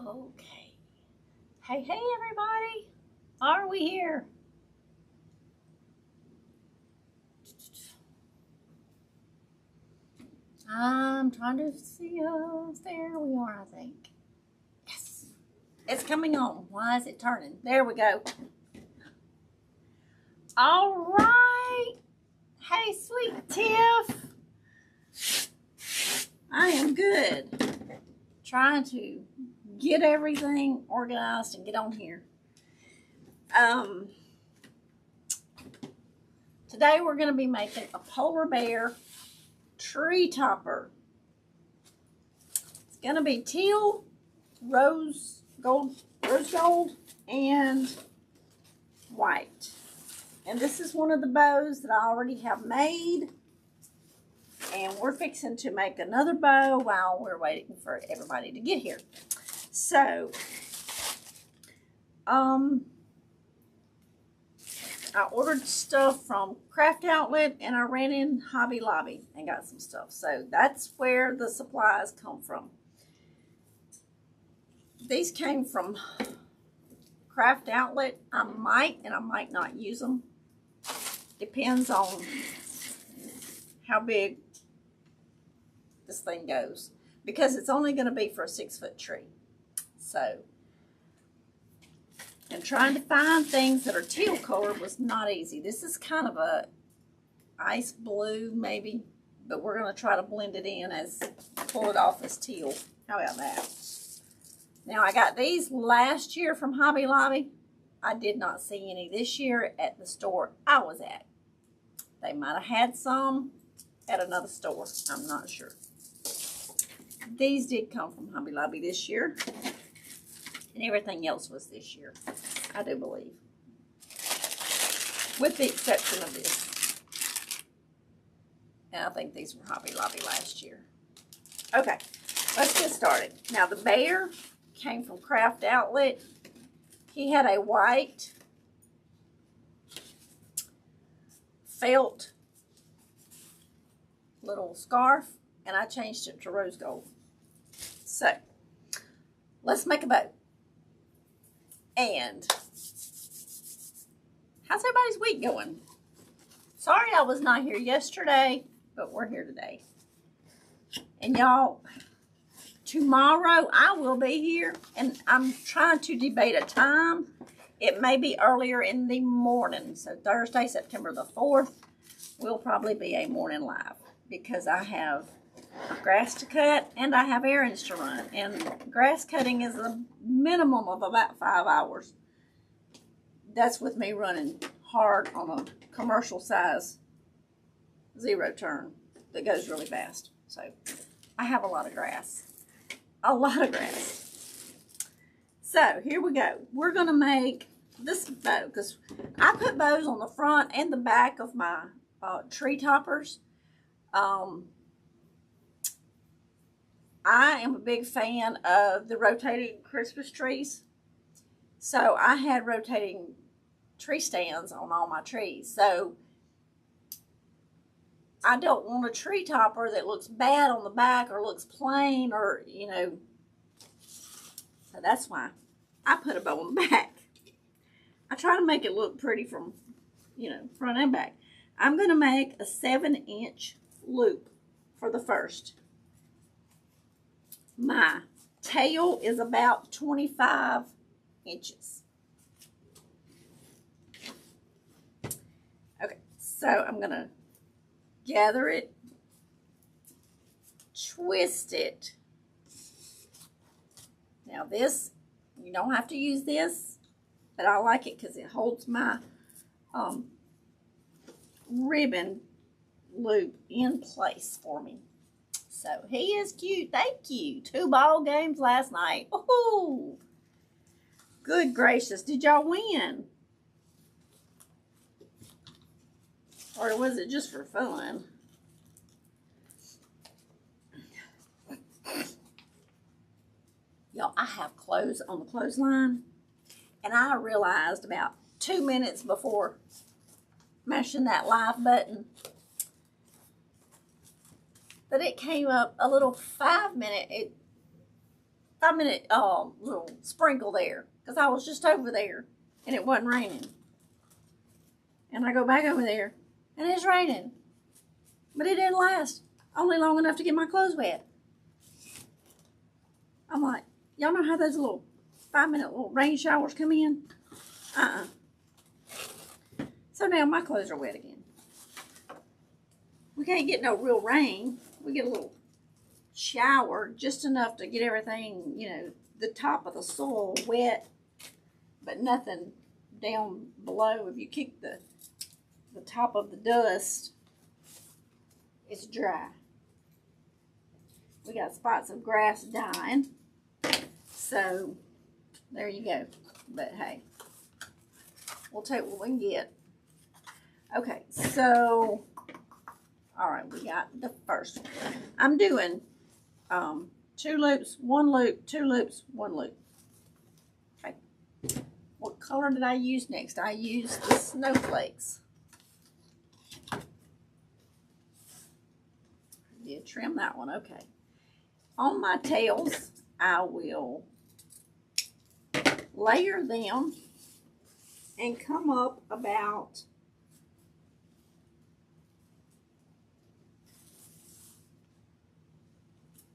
Okay. Hey, everybody. Are we here? I'm trying to see us. There we are, I think. Yes. It's coming on. Why is it turning? There we go. All right. Hey, sweet Tiff. I am good. Trying to get everything organized and get on here. Today we're going to be making a polar bear tree topper. It's going to be teal, rose gold, and white. And this is one of the bows that I already have made. And we're fixing to make another bow while we're waiting for everybody to get here. So, I ordered stuff from Craft Outlet and I ran in Hobby Lobby and got some stuff. So that's where the supplies come from. These came from Craft Outlet. I might and I might not use them. Depends on how big this thing goes. Because it's only going to be for a 6-foot tree. So, and trying to find things that are teal colored was not easy. This is kind of a ice blue maybe, but we're going to try to blend it in as, pull it off as teal. How about that? Now I got these last year from Hobby Lobby. I did not see any this year at the store I was at. They might have had some at another store. I'm not sure. These did come from Hobby Lobby this year. And everything else was this year, I do believe. With the exception of this. And I think these were Hobby Lobby last year. Okay, let's get started. Now the bear came from Craft Outlet. He had a white felt little scarf, and I changed it to rose gold. So, let's make a bow. And how's everybody's week going? Sorry I was not here yesterday, but we're here today. And y'all, tomorrow I will be here, and I'm trying to debate a time. It may be earlier in the morning. So Thursday, September the 4th, will probably be a morning live because I have grass to cut and I have errands to run. And grass cutting is a minimum of about 5 hours. That's with me running hard on a commercial size 0 turn that goes really fast. So I have a lot of grass. A lot of grass. So here we go. We're going to make this bow because I put bows on the front and the back of my tree toppers. I am a big fan of the rotating Christmas trees. So I had rotating tree stands on all my trees. So I don't want a tree topper that looks bad on the back or looks plain or, you know. So that's why I put a bow on the back. I try to make it look pretty from, you know, front and back. I'm going to make a 7-inch loop for the first. My tail is about 25 inches. Okay, so I'm going to gather it, twist it. Now this, you don't have to use this, but I like it because it holds my ribbon loop in place for me. So he is cute. Thank you. 2 ball games last night. Ooh. Good gracious. Did y'all win? Or was it just for fun? Y'all, I have clothes on the clothesline. And I realized about 2 minutes before mashing that live button that it came up a little 5-minute 5-minute little sprinkle there because I was just over there and it wasn't raining. And I go back over there and it's raining. But it didn't last. Only long enough to get my clothes wet. I'm like, y'all know how those little 5-minute little rain showers come in? So now my clothes are wet again. We can't get no real rain. We get a little shower, just enough to get everything, you know, the top of the soil wet, but nothing down below. If you kick the top of the dust, it's dry. We got spots of grass dying. So, there you go. But hey, we'll take what we can get. Okay, so, all right, we got the first one. I'm doing 2 loops, 1 loop, 2 loops, 1 loop. Okay. What color did I use next? I used the snowflakes. Did trim that one, okay. On my tails, I will layer them and come up about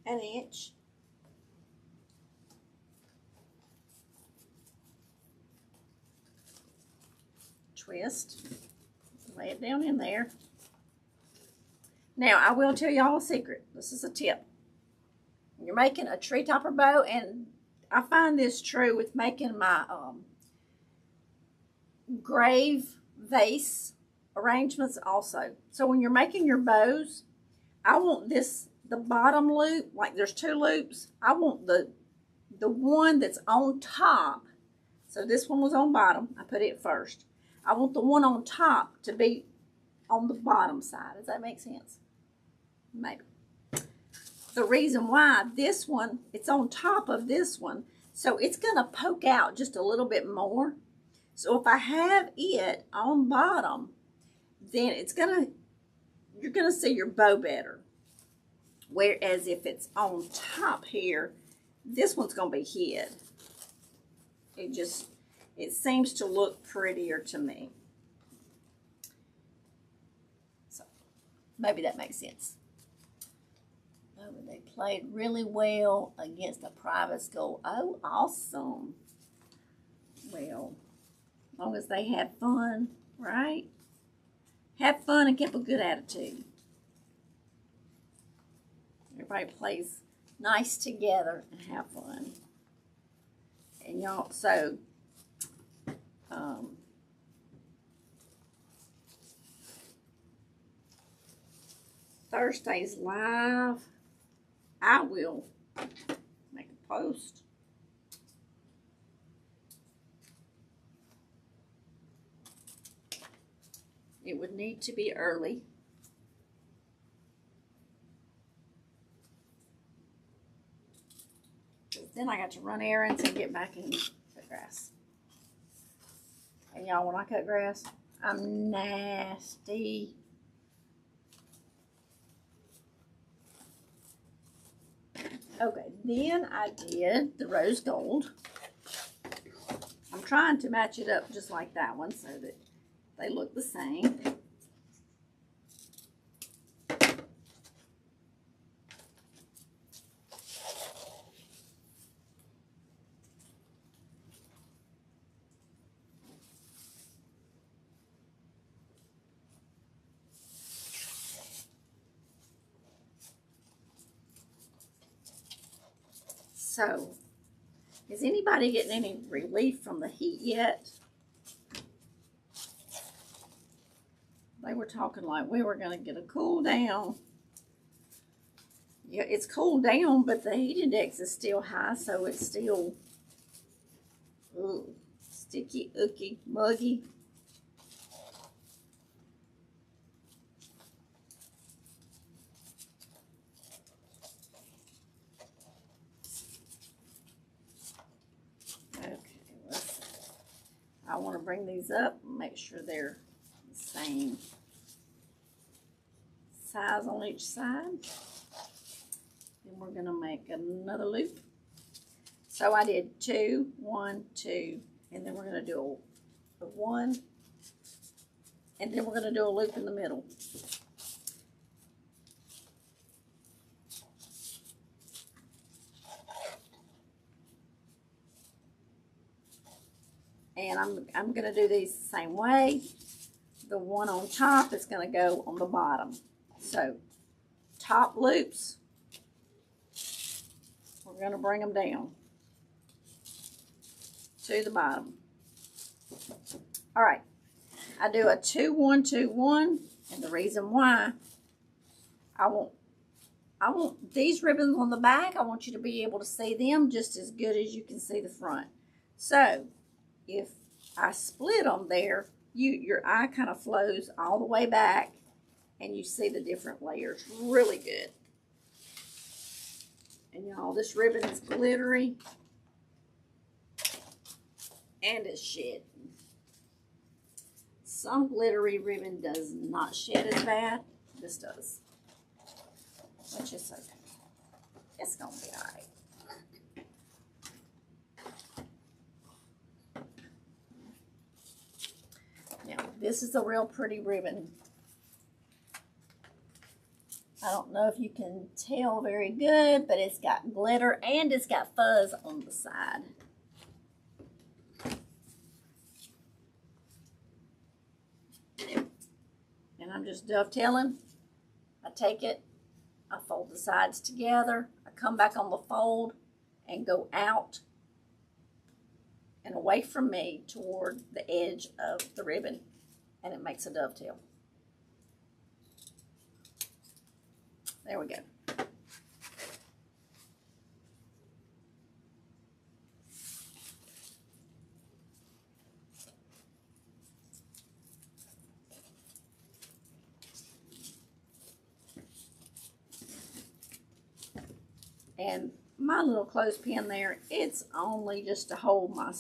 an inch. Twist, lay it down in there. Now, I will tell y'all a secret. This is a tip. When you're making a tree topper bow, and I find this true with making my grave vase arrangements also. So when you're making your bows, I want the bottom loop, like there's 2 loops. I want the one that's on top. So this one was on bottom. I put it first. I want the one on top to be on the bottom side. Does that make sense? Maybe. The reason why this one, it's on top of this one, so it's going to poke out just a little bit more. So if I have it on bottom, then you're going to see your bow better. Whereas if it's on top here, this one's going to be hid. It seems to look prettier to me. So maybe that makes sense. Oh, they played really well against a private school. Oh, awesome. Well, as long as they had fun, right? Have fun and keep a good attitude. Everybody plays nice together and have fun. And y'all, so, Thursday's live, I will make a post. It would need to be early. Then I got to run errands and get back and cut grass. And y'all, when I cut grass, I'm nasty. Okay, then I did the rose gold. I'm trying to match it up just like that one so that they look the same. So, is anybody getting any relief from the heat yet? They were talking like we were going to get a cool down. Yeah, it's cooled down, but the heat index is still high, so it's still sticky, icky, muggy. I want to bring these up and make sure they're the same size on each side. Then we're going to make another loop. So I did 2, 1, 2, and then we're going to do a 1, and then we're going to do a loop in the middle. And I'm going to do these the same way. The one on top is going to go on the bottom. So top loops, we're going to bring them down to the bottom. All right, I do a 2, 1, 2, 1, and the reason why I want these ribbons on the back, I want you to be able to see them just as good as you can see the front. So if I split them there, your eye kind of flows all the way back and you see the different layers. Really good. And y'all, this ribbon is glittery and it's shedding. Some glittery ribbon does not shed as bad. This does. Which is okay. It's going to be all right. Now, this is a real pretty ribbon. I don't know if you can tell very good, but it's got glitter and it's got fuzz on the side. And I'm just dovetailing. I take it, I fold the sides together, I come back on the fold and go out and away from me toward the edge of the ribbon, and it makes a dovetail. There we go. And my little clothespin there, it's only just to hold my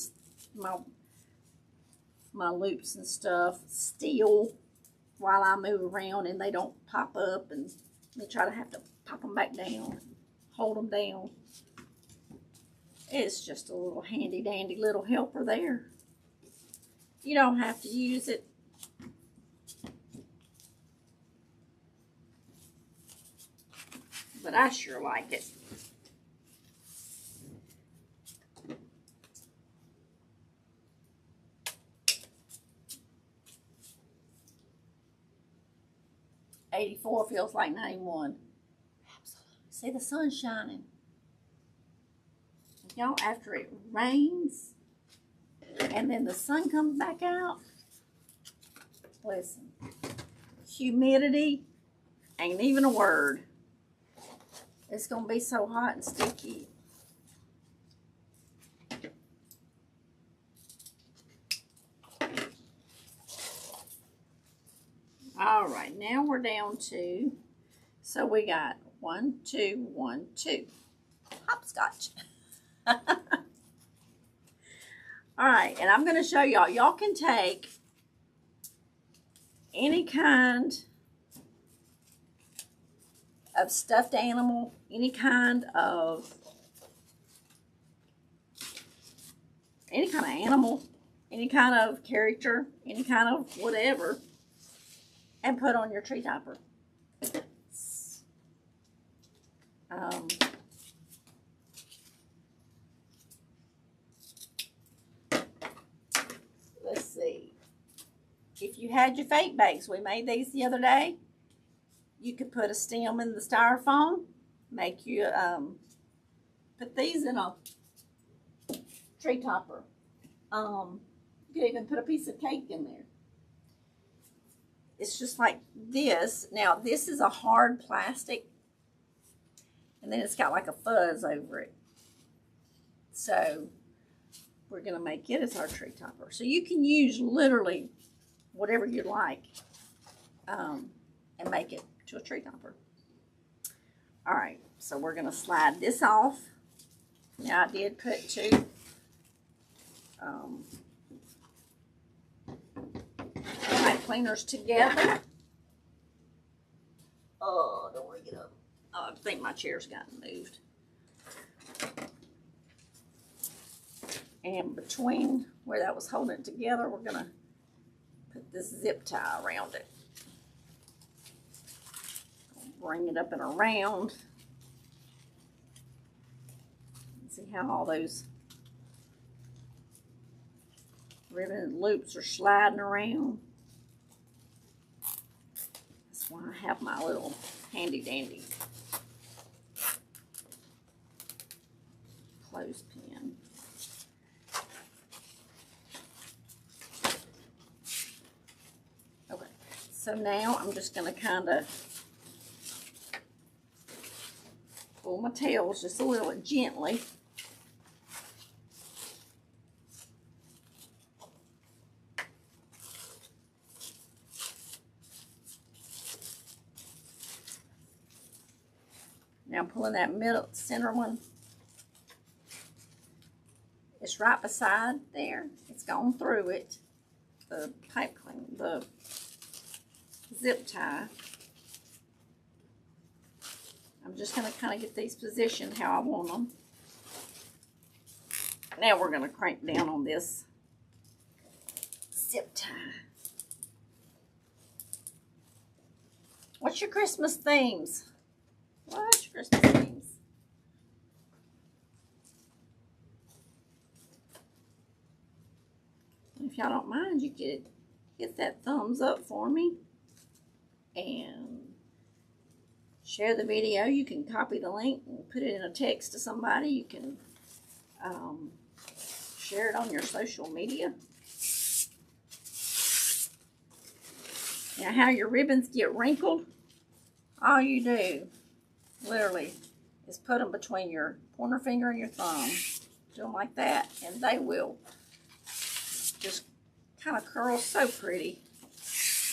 loops and stuff still while I move around and they don't pop up and they try to have to pop them back down, hold them down. It's just a little handy dandy little helper there. You don't have to use it. But I sure like it. '84 feels like '91. Absolutely. See the sun shining. Y'all, after it rains and then the sun comes back out, listen, humidity ain't even a word. It's going to be so hot and sticky. All right, now we're down to, so we got 1, 2, 1, 2. Hopscotch. All right, and I'm going to show y'all. Y'all can take any kind of stuffed animal, any kind of animal, any kind of character, any kind of whatever, and put on your tree topper. Let's see. If you had your fake bakes, we made these the other day. You could put a stem in the styrofoam. Make you put these in a tree topper. You could even put a piece of cake in there. It's just like this. Now, this is a hard plastic, and then it's got like a fuzz over it. So, we're going to make it as our tree topper. So, you can use literally whatever you like and make it to a tree topper. All right, so we're going to slide this off. Now, I did put two pipe cleaners together. Oh, don't want to get up. Oh, I think my chair's gotten moved. And between where that was holding it together, we're gonna put this zip tie around it. Bring it up and around. See how all those ribbon loops are sliding around. That's why I have my little handy dandy clothespin. Okay, so now I'm just going to kind of pull my tails just a little gently. Now I'm pulling that middle center one. It's right beside there. It's gone through it. The pipe clean, the zip tie. I'm just going to kind of get these positioned how I want them. Now we're going to crank down on this zip tie. What's your Christmas themes? What's your Christmas themes? If y'all don't mind, you could hit that thumbs up for me and share the video. You can copy the link and put it in a text to somebody. You can share it on your social media. Now, how your ribbons get wrinkled, all you do, literally, is put them between your pointer finger and your thumb. Do them like that, and they will just kind of curl so pretty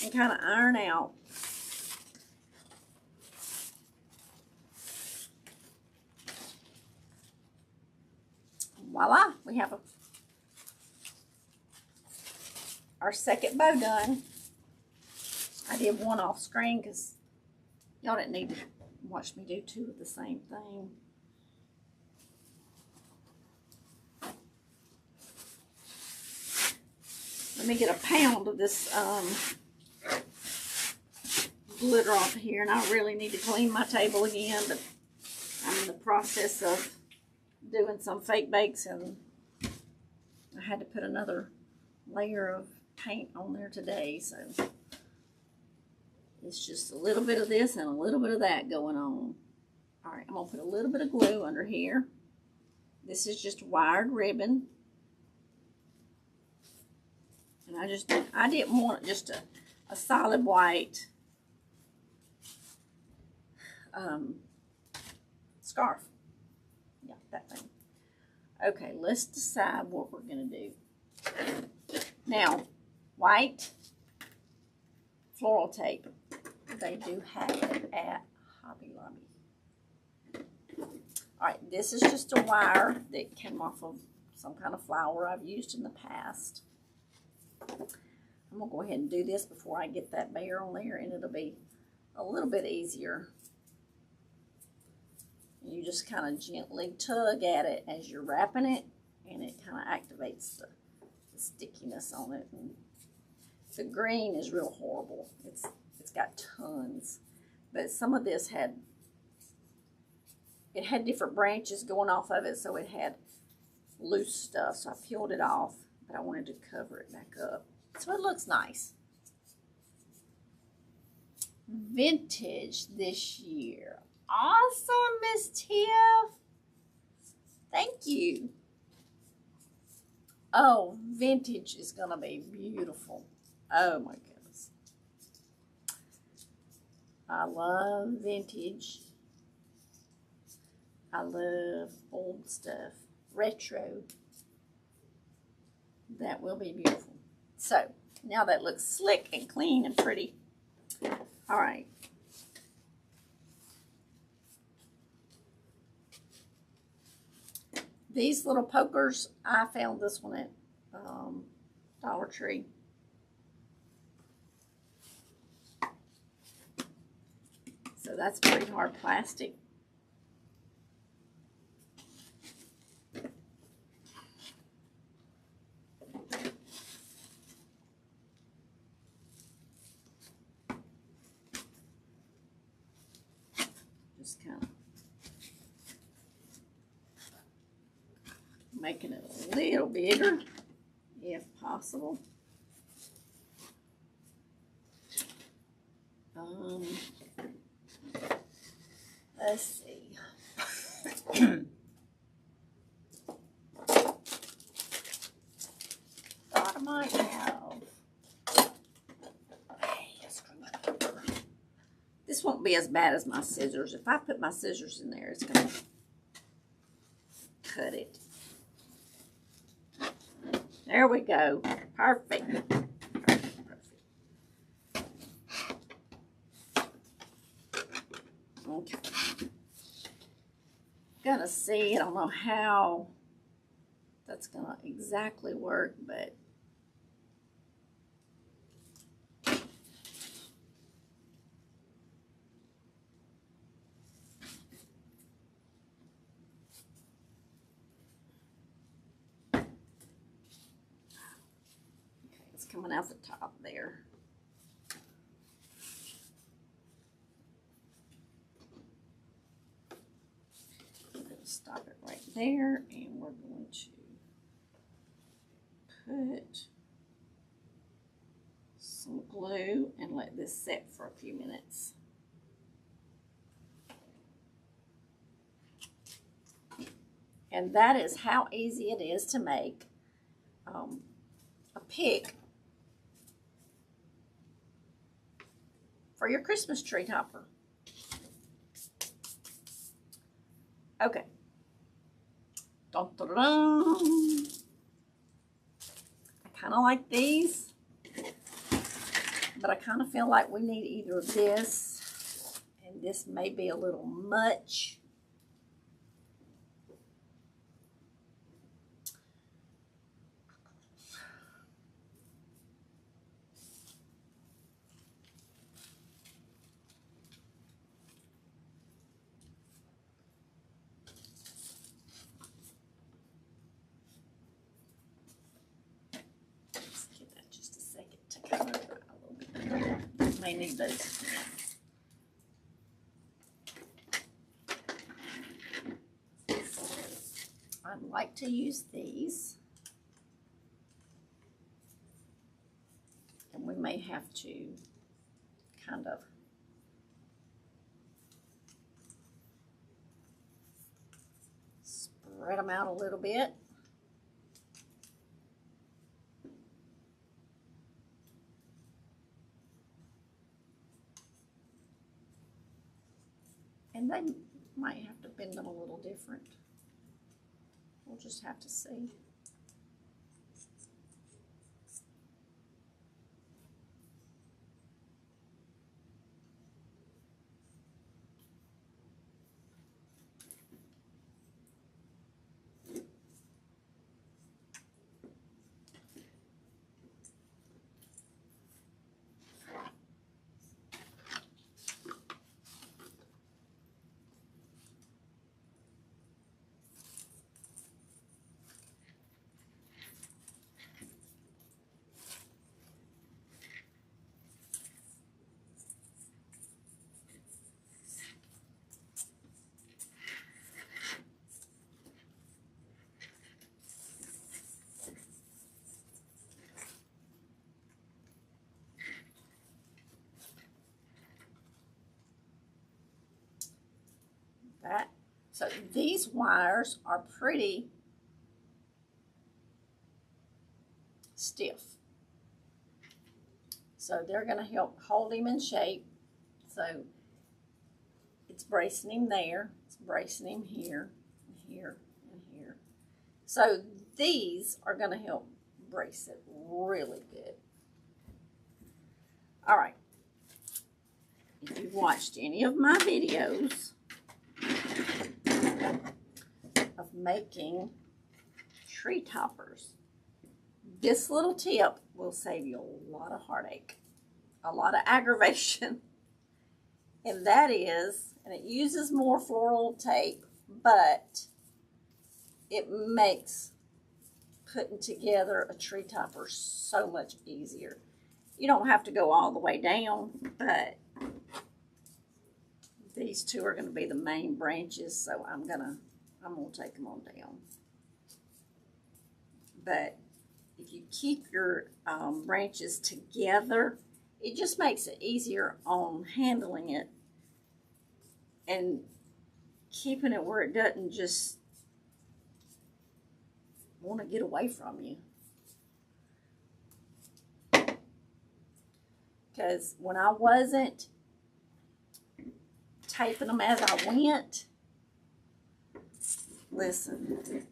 and kind of iron out. Voila, we have our second bow done. I did one off screen because y'all didn't need to watch me do two of the same thing. Let me get a pound of this glitter off here, and I really need to clean my table again, but I'm in the process of doing some fake bakes, and I had to put another layer of paint on there today, so it's just a little bit of this and a little bit of that going on. All right, I'm gonna put a little bit of glue under here. This is just wired ribbon, and I didn't want just a solid white scarf. Yeah, that thing. Okay, let's decide what we're gonna do. Now, white floral tape. They do have it at Hobby Lobby. All right, this is just a wire that came off of some kind of flower I've used in the past. I'm gonna go ahead and do this before I get that bear on there, and it'll be a little bit easier. You just kind of gently tug at it as you're wrapping it, and it kind of activates the stickiness on it. And the green is real horrible. It's got tons, but some of this had different branches going off of it, so it had loose stuff. So I peeled it off, but I wanted to cover it back up so it looks nice. Vintage this year. Awesome, Miss Tiff. Thank you. Oh, vintage is gonna be beautiful. Oh my goodness. I love vintage. I love old stuff. Retro. That will be beautiful. So, now that looks slick and clean and pretty. All right. These little pokers, I found this one at Dollar Tree. So that's pretty hard plastic. making it a little bigger, if possible. Let's see. Thought I might have. This won't be as bad as my scissors. If I put my scissors in there, it's going to cut it. There we go. Perfect. Okay. Gonna see. I don't know how that's gonna exactly work, but it's coming out the top there. Stop it right there, and we're going to put some glue and let this set for a few minutes. And that is how easy it is to make a pick for your Christmas tree topper. Okay. Dun, dun, dun, dun. I kind of like these, but I kind of feel like we need either this, and this may be a little much. May need those. I'd like to use these, and we may have to kind of spread them out a little bit. And they might have to bend them a little different. We'll just have to see. That. So these wires are pretty stiff. So they're going to help hold him in shape. So it's bracing him there, it's bracing him here, and here, and here. So these are going to help brace it really good. All right. If you've watched any of my videos of making tree toppers, this little tip will save you a lot of heartache, a lot of aggravation. And that is, and it uses more floral tape, but it makes putting together a tree topper so much easier. You don't have to go all the way down, but these two are going to be the main branches, so I'm gonna take them on down. But if you keep your branches together, it just makes it easier on handling it and keeping it where it doesn't just want to get away from you. Because when I wasn't taping them as I went, listen,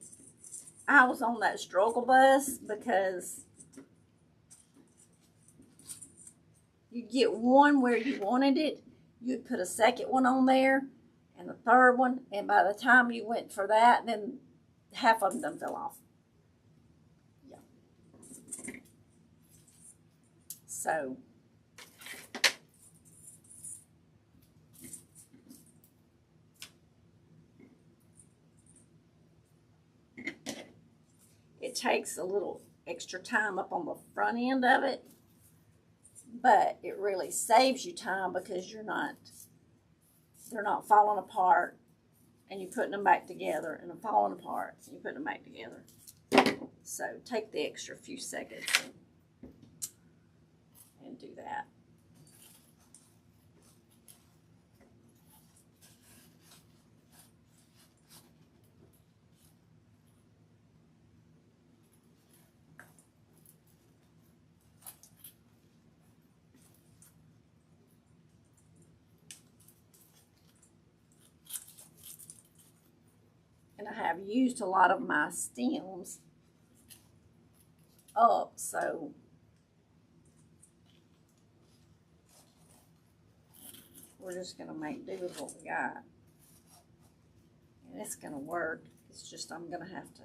I was on that struggle bus because you get one where you wanted it, you'd put a second one on there and a third one, and by the time you went for that, then half of them done fell off. Yeah. So it takes a little extra time up on the front end of it, but it really saves you time because they're not falling apart and you're putting them back together, and they're falling apart and you're putting them back together. So take the extra few seconds and do that. And I have used a lot of my stems up, so we're just going to make do with what we got. And it's going to work. It's just I'm going to have to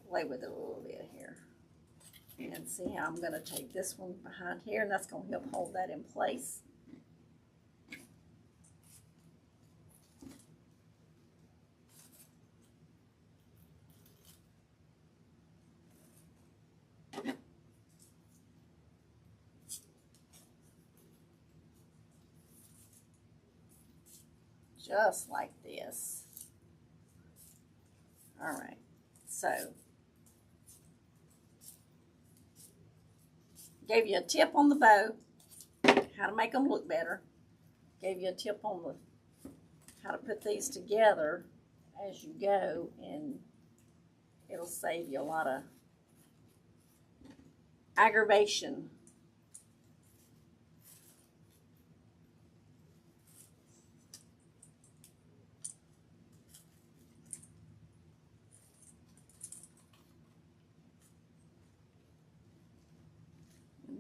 play with it a little bit here. And see how I'm going to take this one behind here, and that's going to help hold that in place. Just like this. All right, so gave you a tip on the bow, how to make them look better. Gave you a tip on how to put these together as you go, and it'll save you a lot of aggravation.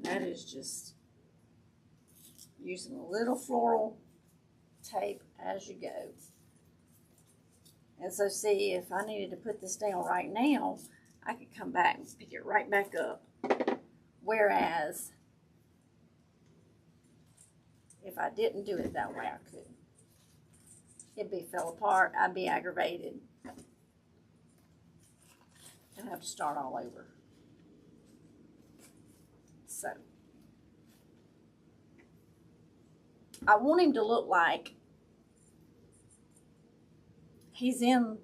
That is just using a little floral tape as you go. And so see, if I needed to put this down right now, I could come back and pick it right back up. Whereas, if I didn't do it that way, I couldn't. It'd be fell apart, I'd be aggravated. I'd have to start all over. So, I want him to look like he's in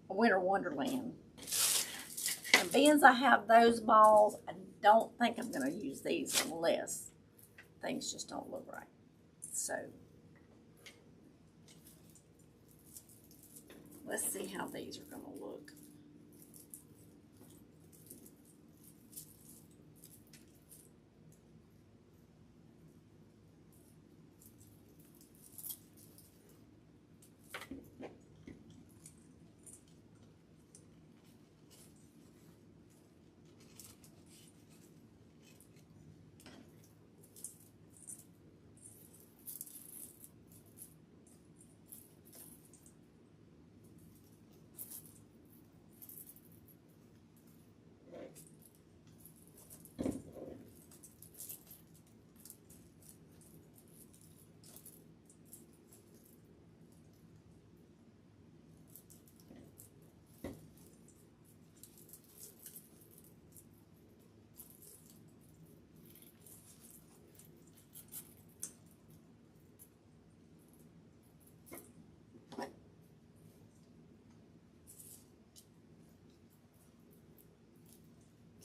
a winter wonderland. And being as I have those balls, I don't think I'm going to use these unless things just don't look right. So, let's see how these are going to look.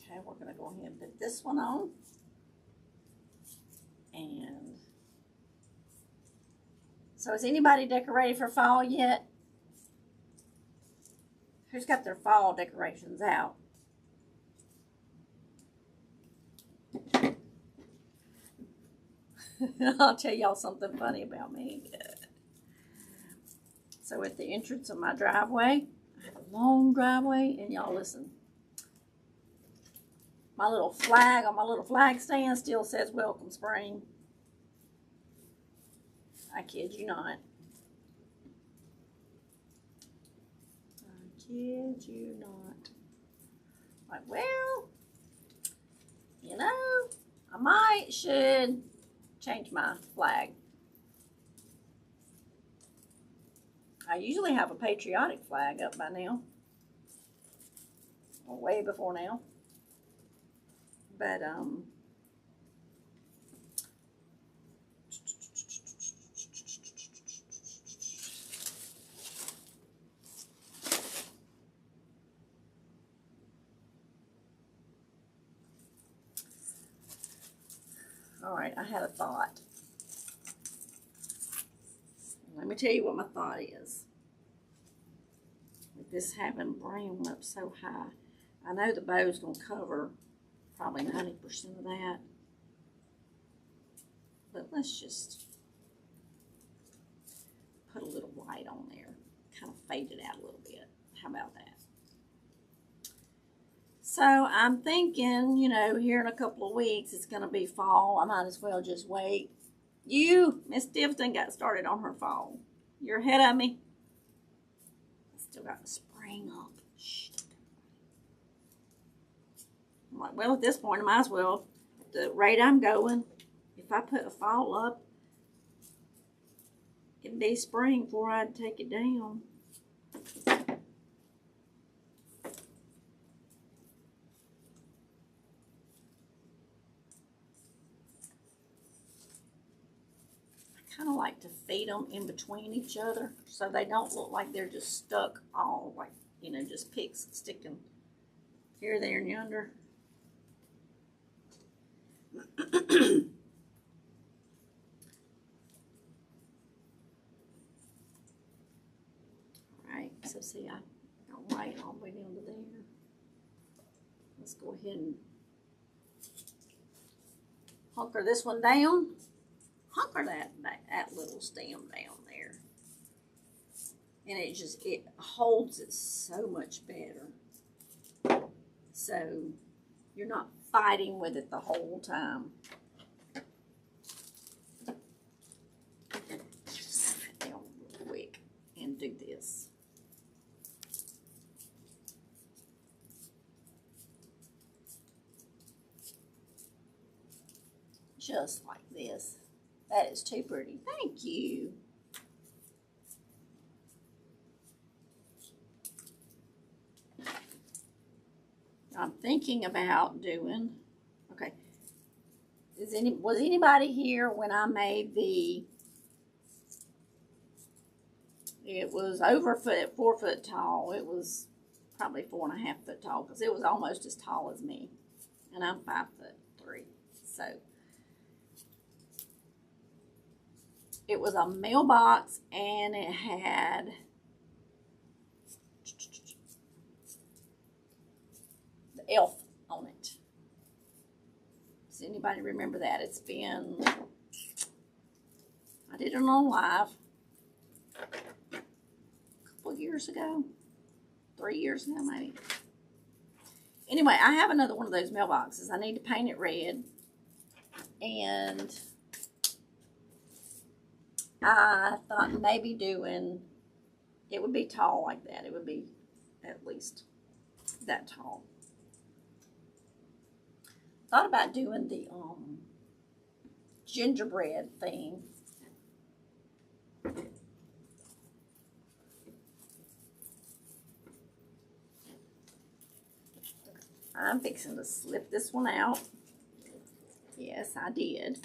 Okay, we're going to go ahead and put this one on. And so is anybody decorated for fall yet? Who's got their fall decorations out? I'll tell y'all something funny about me. So at the entrance of my driveway, I have a long driveway, and y'all listen. My little flag on my little flag stand still says Welcome Spring. I kid you not. I kid you not. Like, well, you know, I should change my flag. I usually have a patriotic flag up by now. Or way before now. But, all right, I had a thought. Let me tell you what my thought is. With this having brown up so high, I know the bow's going to cover probably 90% of that. But let's just put a little white on there. Kind of fade it out a little bit. How about that? So I'm thinking, you know, here in a couple of weeks, it's going to be fall. I might as well just wait. Miss Tifton got started on her fall. You're ahead of me. I still got the spring up. Shh. I'm like, well, at this point, I might as well. At the rate I'm going, if I put a fall up, it'd be spring before I'd take it down. Kind of like to feed them in between each other so they don't look like they're just stuck all like, you know, just picks sticking here, there, and yonder. Alright, so see, I got white all the way down to there. Let's go ahead and hunker this one down. Hunker that little stem down there. And it holds it so much better. So you're not fighting with it the whole time. Just sit down real quick and do this. Just like this. That is too pretty. Thank you. I'm thinking about doing, okay, was anybody here when I made it was over 4 foot tall. It was probably 4.5 foot tall because it was almost as tall as me. And I'm 5'3". So it was a mailbox and it had the elf on it. Does anybody remember that? It's been, I did it on live a couple of years ago, 3 years ago maybe. Anyway, I have another one of those mailboxes. I need to paint it red. And I thought maybe doing, it would be tall like that. It would be at least that tall. Thought about doing the gingerbread thing. I'm fixing to slip this one out. Yes, I did.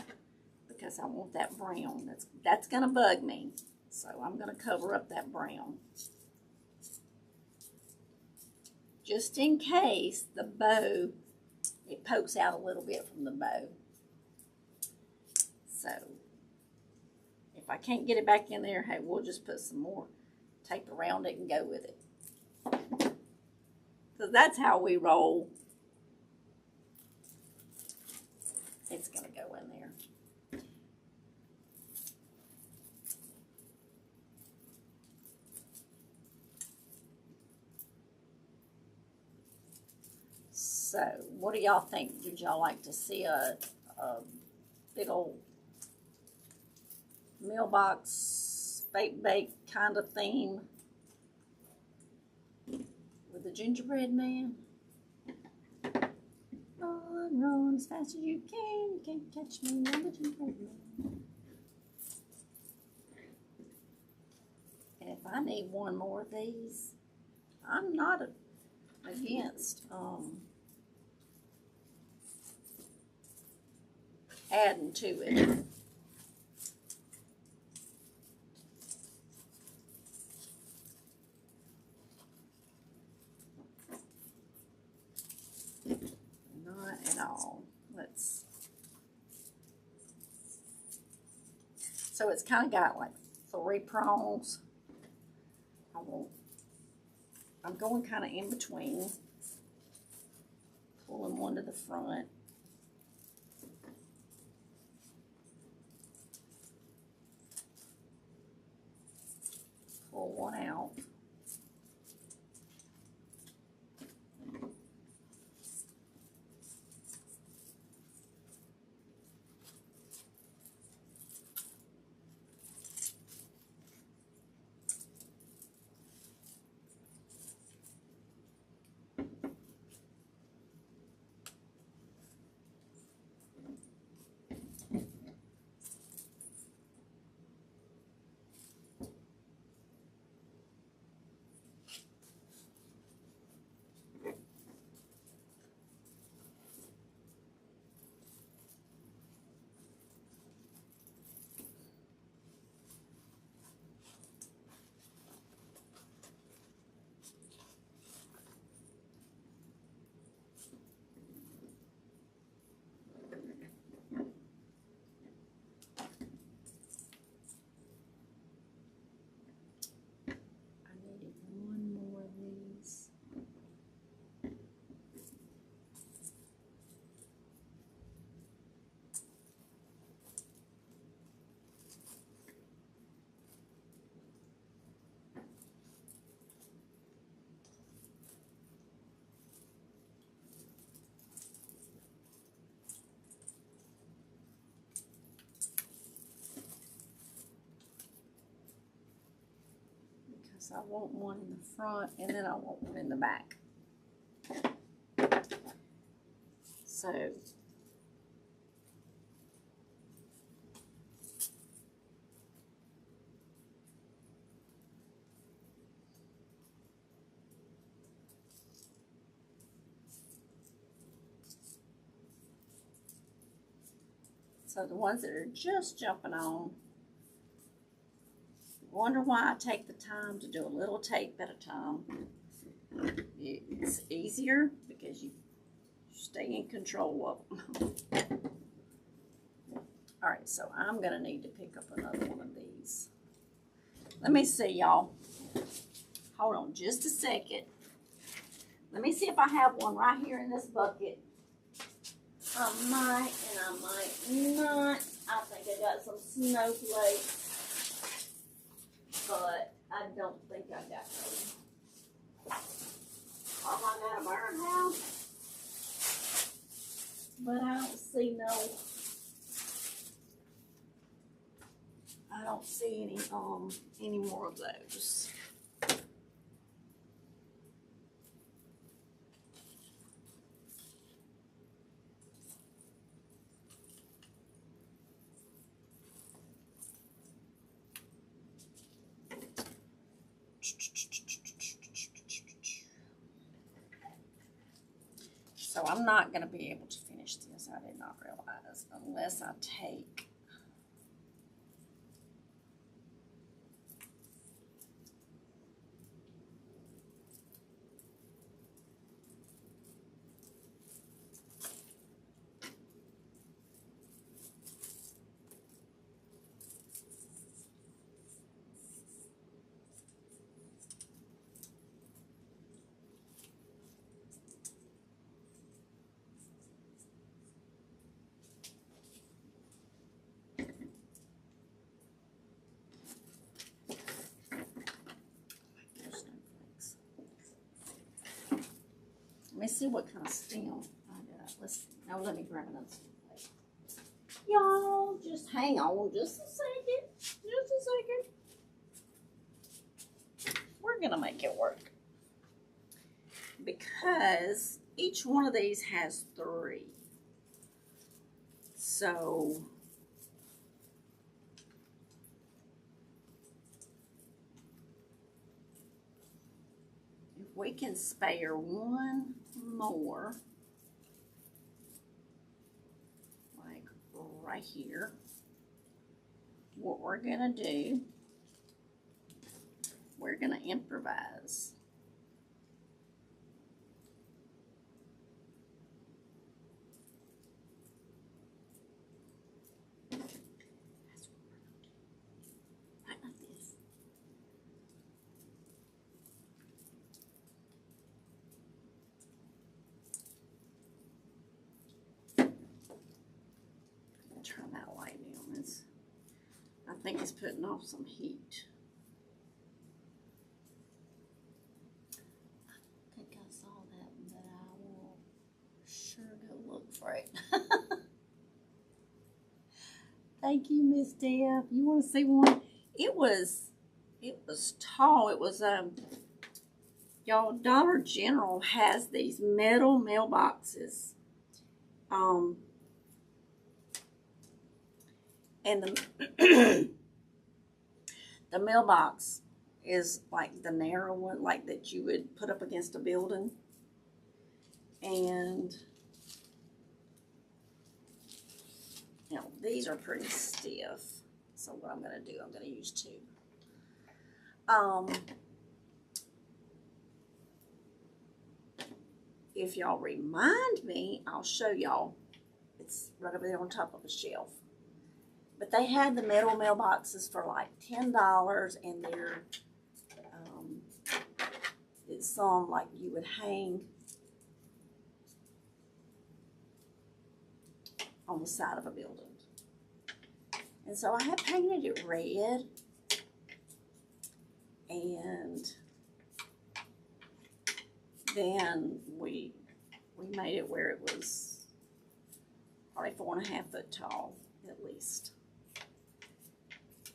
Because I want that brown. That's going to bug me. So I'm going to cover up that brown. Just in case the bow it pokes out a little bit from the bow. So if I can't get it back in there, hey, we'll just put some more tape around it and go with it. So that's how we roll. It's going to go in there. So, what do y'all think? Would y'all like to see a big old mailbox fake bake kind of theme with the gingerbread man? Run as fast as you can. You can't catch me, I'm the gingerbread man. And if I need one more of these, I'm not against adding to it. Not at all. So it's kind of got like 3 prongs. I'm going kind of in between, pulling one to the front. Pull one out. I want one in the front and then I want one in the back. So the ones that are just jumping on, wonder why I take the time to do a little tape at a time. It's easier because you stay in control of them. All right, so I'm going to need to pick up another one of these. Let me see, y'all. Hold on just a second. Let me see if I have one right here in this bucket. I might and I might not. I think I got some snowflakes. But I don't think I got those. I got a burn house, but I don't see I don't see any more of those. So I'm not going to be able to finish this, I did not realize, unless I take me see what kind of stem I got. Let me grab another stem. Y'all, just hang on just a second. Just a second. We're going to make it work. Because each one of these has 3. So, if we can spare one more, like right here, what we're going to do, we're going to improvise. Turn that light down. I think it's putting off some heat. I think I saw that, but I will sure go look for it. Thank you, Miss Deb. You want to see one? It was tall. It was y'all, Dollar General has these metal mailboxes. And the mailbox is like the narrow one, like that you would put up against a building. And you know, these are pretty stiff. So what I'm going to do, I'm going to use 2. If y'all remind me, I'll show y'all. It's right over there on top of a shelf. But they had the metal mailboxes for like $10, and they're, it's some like you would hang on the side of a building. And so I had painted it red, and then we made it where it was probably 4.5 foot tall at least.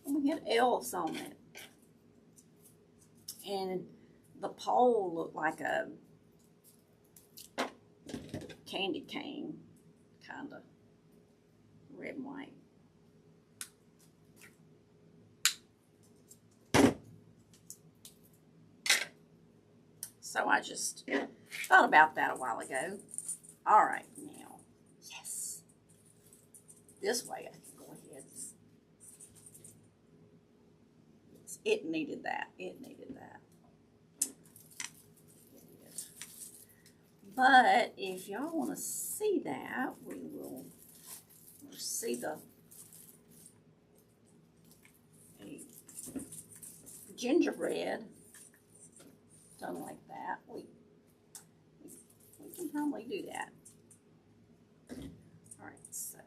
And we had elves on it. And the pole looked like a candy cane, kind of red and white. So I just thought about that a while ago. All right, now, yes. This way I can go ahead. It needed that. It needed that. But if y'all want to see that, we'll see the gingerbread done like that. We can probably do that. All right, so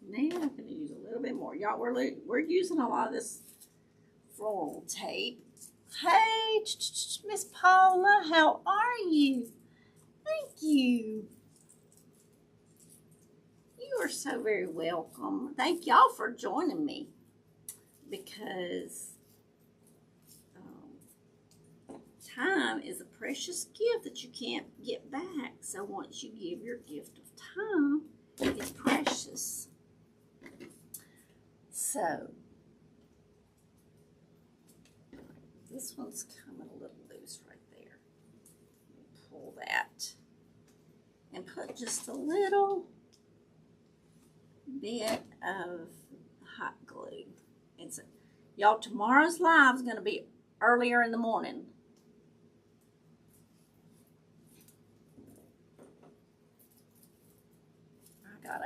now I'm going to use a little bit more. Y'all, we're using a lot of this floral tape. Hey, Miss Paula, how are you? Thank you. You are so very welcome. Thank y'all for joining me, because time is a precious gift that you can't get back. So once you give your gift of time, it's precious. So this one's coming a little loose right there. Pull that and put just a little bit of hot glue. And so, y'all, tomorrow's live is going to be earlier in the morning. I got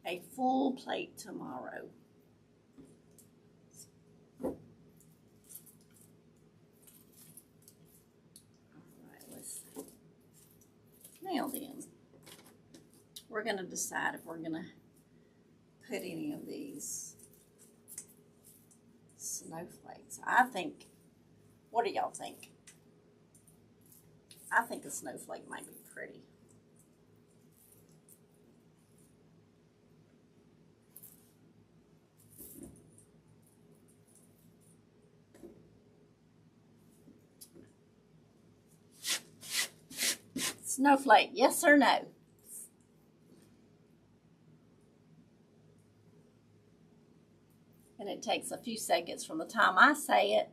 a full plate tomorrow. we're going to decide if we're going to put any of these snowflakes. I think, what do y'all think? I think a snowflake might be pretty. Snowflake, yes or no? And it takes a few seconds from the time I say it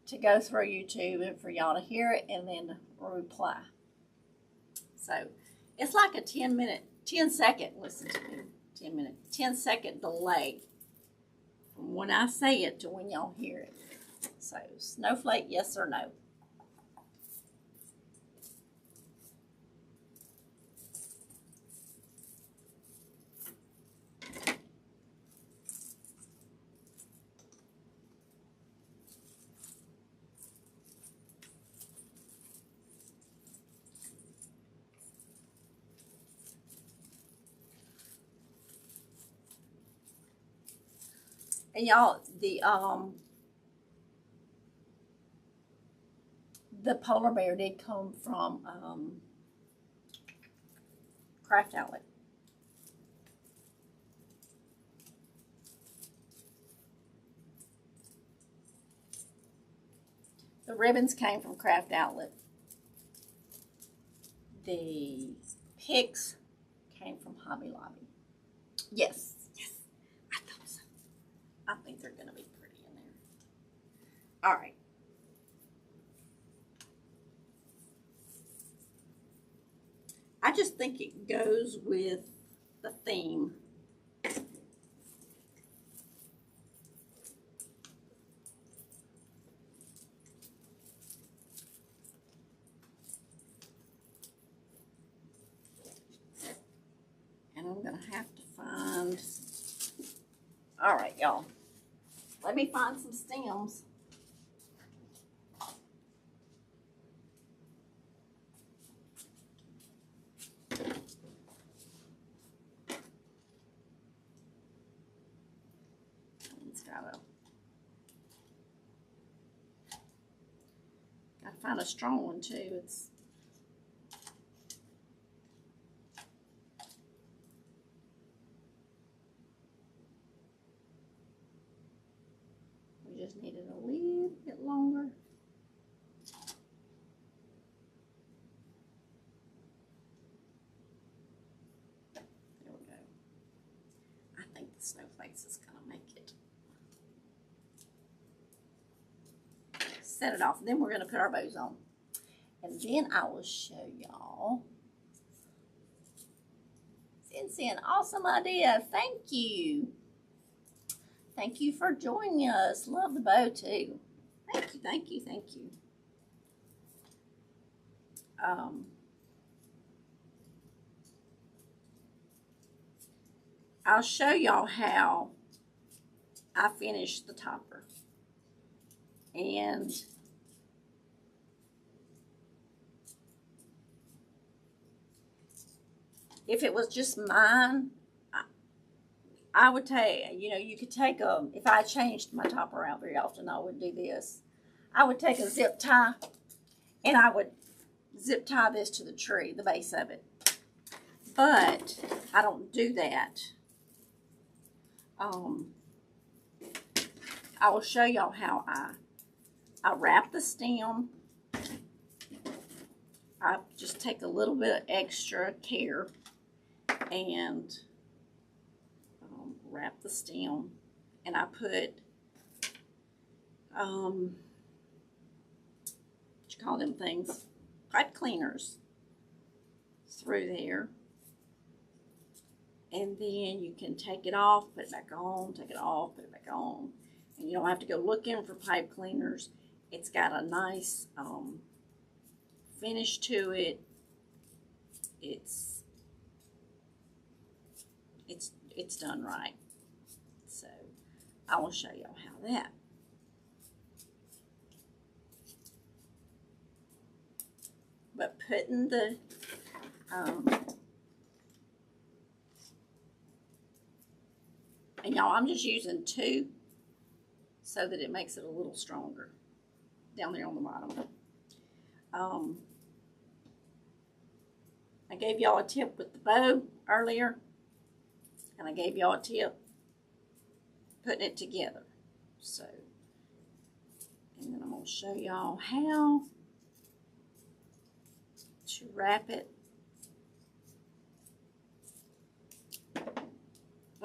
to go through YouTube and for y'all to hear it and then reply. So it's like a 10-second, listen to me, 10-second delay from when I say it to when y'all hear it. So snowflake, yes or no? And y'all, the polar bear did come from Craft Outlet. The ribbons came from Craft Outlet. The picks came from Hobby Lobby. Yes, I thought so. I think they're going to be pretty in there. All right. I just think it goes with the theme. And I'm going to have to find, all right, y'all. Let me find some stems. Gotta find a strong one too. We just need it a little bit longer. There we go. I think the snowflakes is gonna make it. Set it off. Then we're going to put our bows on. And then I will show y'all. Cincy, an awesome idea. Thank you. Thank you for joining us. Love the bow too. Thank you, thank you, thank you. I'll show y'all how I finished the topper. And if it was just mine, I would take, you could take if I changed my topper out very often, I would do this. I would take a zip tie and I would zip tie this to the tree, the base of it. But I don't do that. I will show y'all how I wrap the stem. I just take a little bit of extra care and wrap the stem, and I put what you call them things, pipe cleaners through there, and then you can take it off, put it back on, take it off, put it back on, and you don't have to go looking for pipe cleaners. It's got a nice finish to it. It's done right. So I will show y'all how that. But putting the y'all, I'm just using 2 so that it makes it a little stronger down there on the bottom. I gave y'all a tip with the bow earlier, and I gave y'all a tip putting it together. So, and then I'm going to show y'all how to wrap it.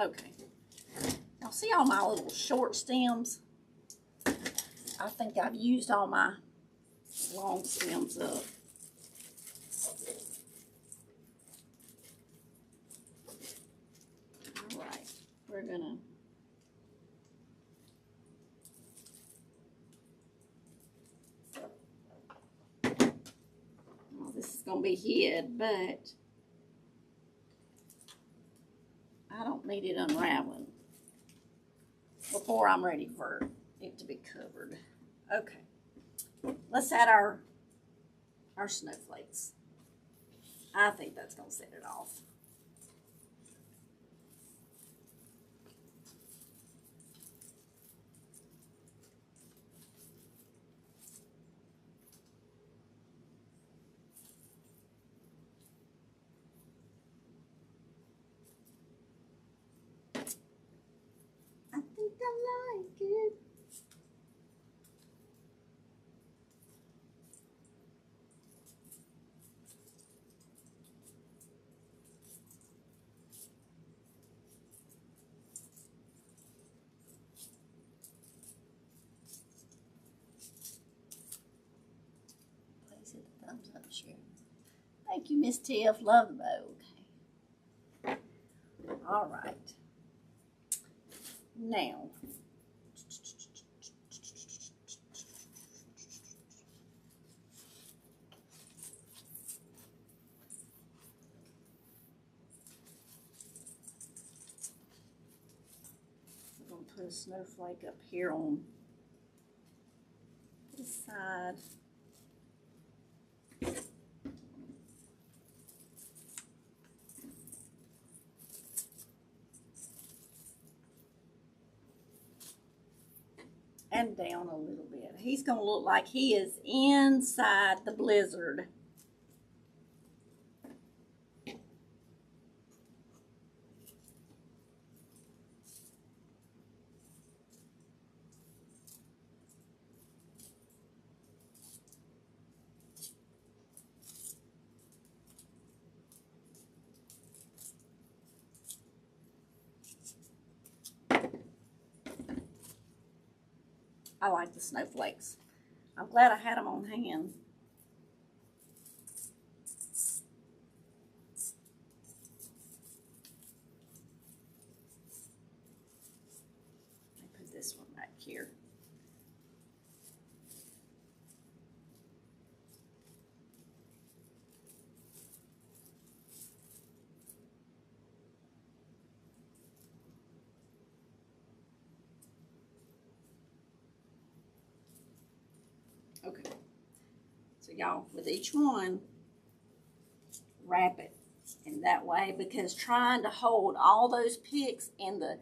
Okay. Now see all my little short stems? I think I've used all my long stems up. All right, we're gonna this is gonna be hid, but I don't need it unraveling before I'm ready for it to be covered. Okay, let's add our snowflakes. I think that's gonna set it off. I think I like it. Please hit the thumbs up, share. Thank you, Miss Tiff. Love the bow. Okay. All right. Now, we're going to put a snowflake up here on this side. And down a little bit. He's going to look like he is inside the blizzard. I like the snowflakes. I'm glad I had them on hand. I put this one back here. Okay, so y'all, with each one, wrap it in that way, because trying to hold all those picks in the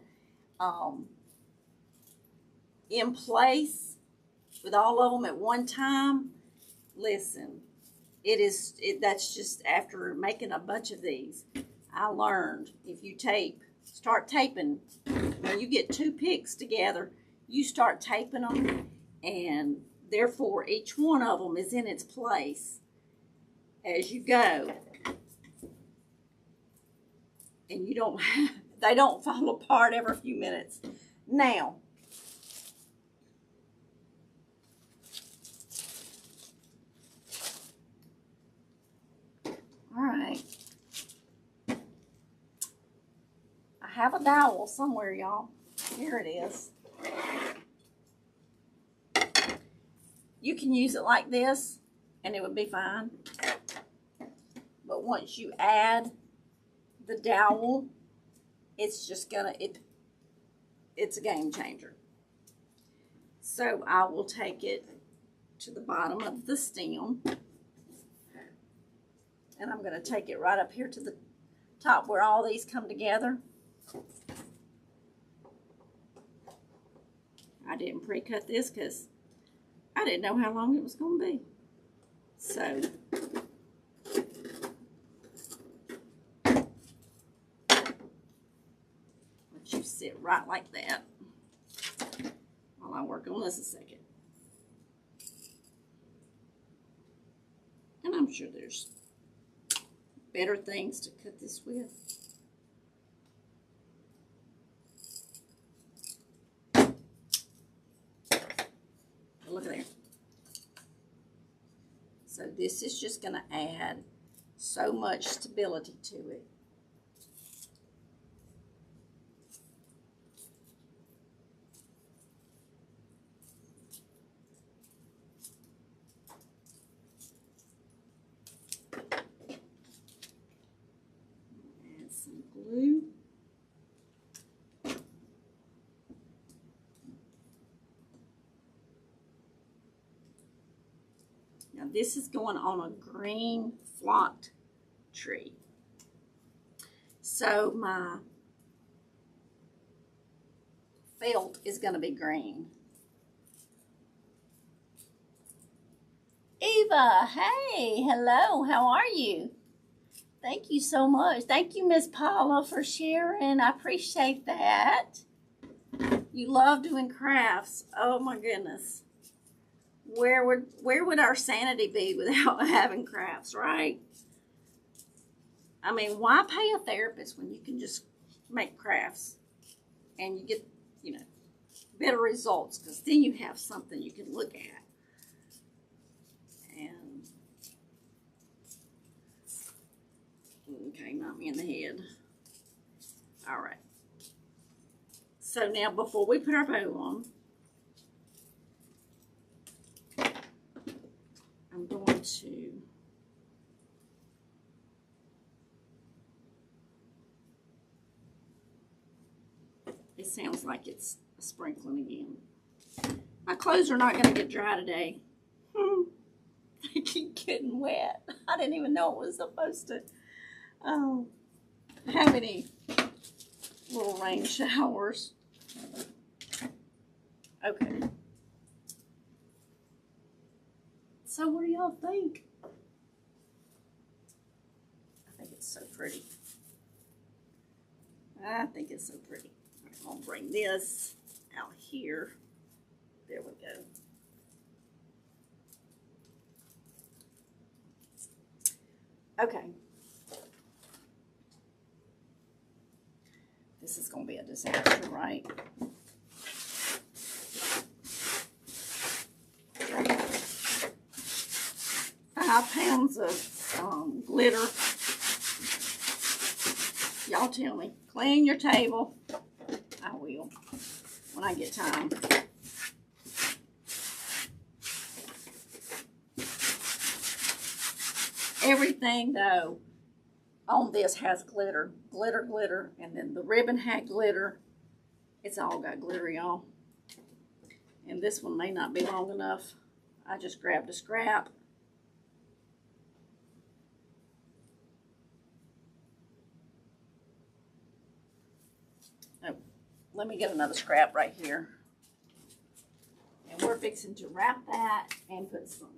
in place with all of them at one time, listen, that's just after making a bunch of these, I learned if you start taping, when you get 2 picks together, you start taping them, and therefore, each one of them is in its place as you go. And they don't fall apart every few minutes. Now, all right. I have a dowel somewhere, y'all. Here it is. You can use it like this, and it would be fine. But once you add the dowel, it's just gonna, it's a game changer. So I will take it to the bottom of the stem, and I'm gonna take it right up here to the top where all these come together. I didn't pre-cut this because I didn't know how long it was going to be. So let you sit right like that while I work on this a second. And I'm sure there's better things to cut this with. Look at there. So this is just going to add so much stability to it. Add some glue. Now this is going on a green flocked tree. So my felt is going to be green. Eva, hey, hello, how are you? Thank you so much. Thank you, Miss Paula, for sharing. I appreciate that. You love doing crafts. Oh my goodness. Where would our sanity be without having crafts, right? I mean, why pay a therapist when you can just make crafts and you get, you know, better results, because then you have something you can look at. And okay, not me in the head. All right. So now before we put our bow on, I'm going to it sounds like it's a sprinkling again. My clothes are not going to get dry today. They keep getting wet. I didn't even know it was supposed to have any little rain showers. Okay. So what do y'all think? I think it's so pretty. I think it's so pretty. I'm going to bring this out here. There we go. Okay. This is going to be a disaster, right? £5 of glitter. Y'all tell me. Clean your table. I will when I get time. Everything, though, on this has glitter. Glitter, glitter. And then the ribbon had glitter. It's all got glitter, y'all. And this one may not be long enough. I just grabbed a scrap. Oh, let me get another scrap right here. And we're fixing to wrap that and put some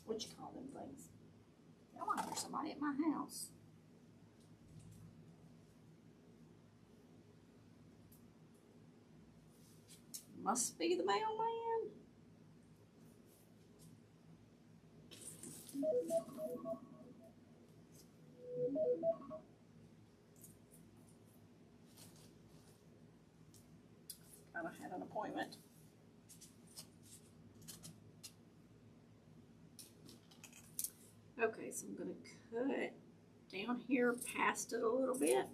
what you call them things? I want to hear somebody at my house. Must be the mailman. I had an appointment. Okay, so I'm going to cut down here past it a little bit.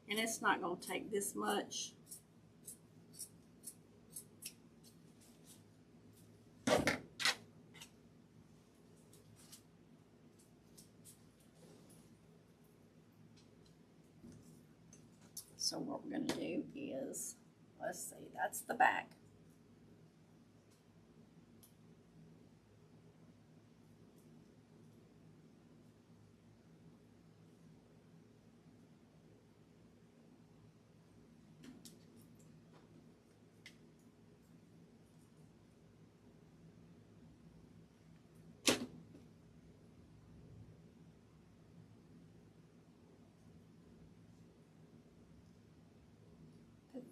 And it's not going to take this much. So what we're going to do is, let's see, that's the back.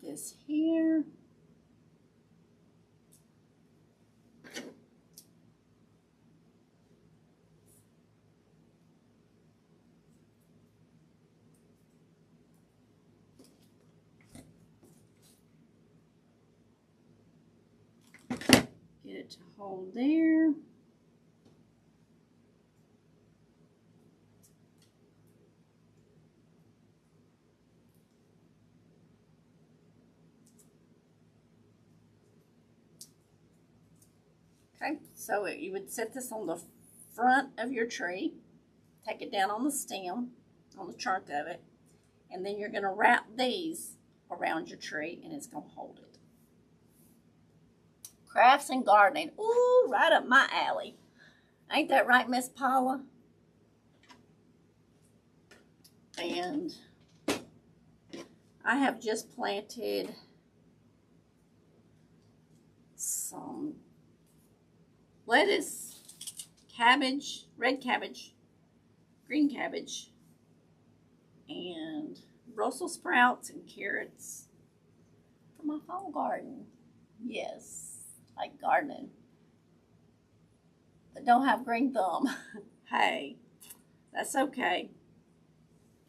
this here. Get it to hold there. Okay, so you would set this on the front of your tree, take it down on the stem, on the trunk of it, and then you're going to wrap these around your tree and it's going to hold it. Crafts and gardening. Ooh, right up my alley. Ain't that right, Miss Paula? And I have just planted some lettuce, cabbage, red cabbage, green cabbage, and Brussels sprouts and carrots for my fall garden. Yes, like gardening, but don't have green thumb. Hey, that's okay.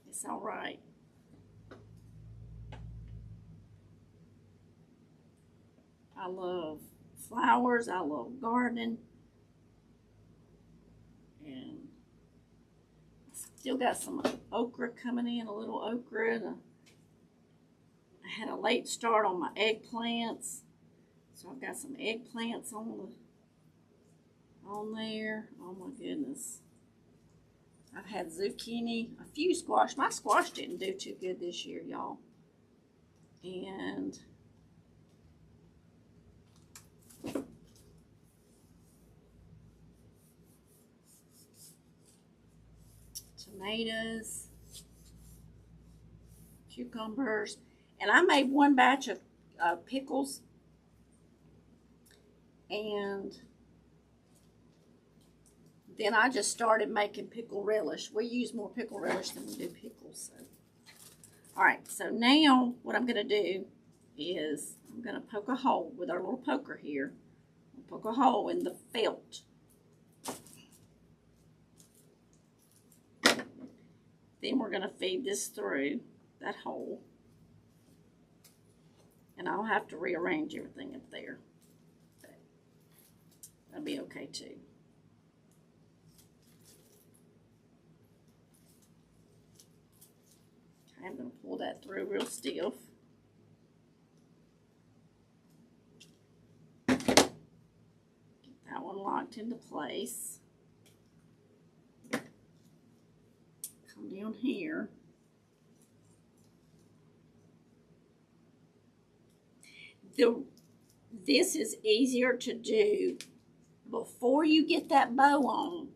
It's all right. I love flowers. I love gardening. And still got some okra coming in, a little okra. And I had a late start on my eggplants. So I've got some eggplants on there. Oh my goodness. I've had zucchini, a few squash. My squash didn't do too good this year, y'all. And tomatoes, cucumbers, and I made one batch of pickles, and then I just started making pickle relish. We use more pickle relish than we do pickles. So. All right, so now what I'm going to do is I'm going to poke a hole with our little poker here. I'll poke a hole in the felt. Then we're going to feed this through that hole. And I'll have to rearrange everything up there. But that'll be okay too. Okay, I'm going to pull that through real stiff. Get that one locked into place. Come down here. This is easier to do before you get that bow on.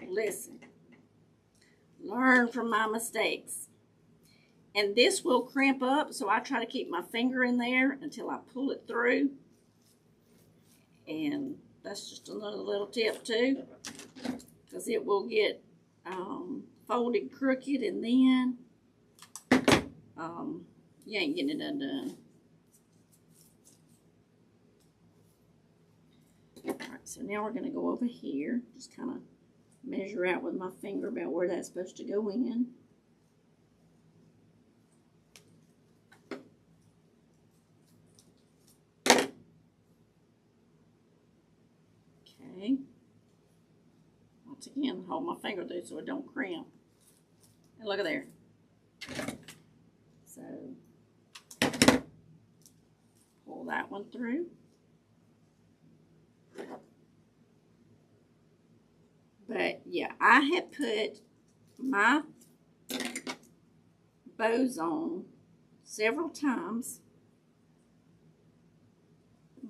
Listen, learn from my mistakes. And this will crimp up, so I try to keep my finger in there until I pull it through. And that's just another little tip too, because it will get folded crooked, and then you ain't getting it undone. Alright, so now we're going to go over here. Just kind of measure out with my finger about where that's supposed to go in. Okay. Once again, hold my finger through so it don't cramp. And look at there. So, pull that one through. But yeah, I had put my bows on several times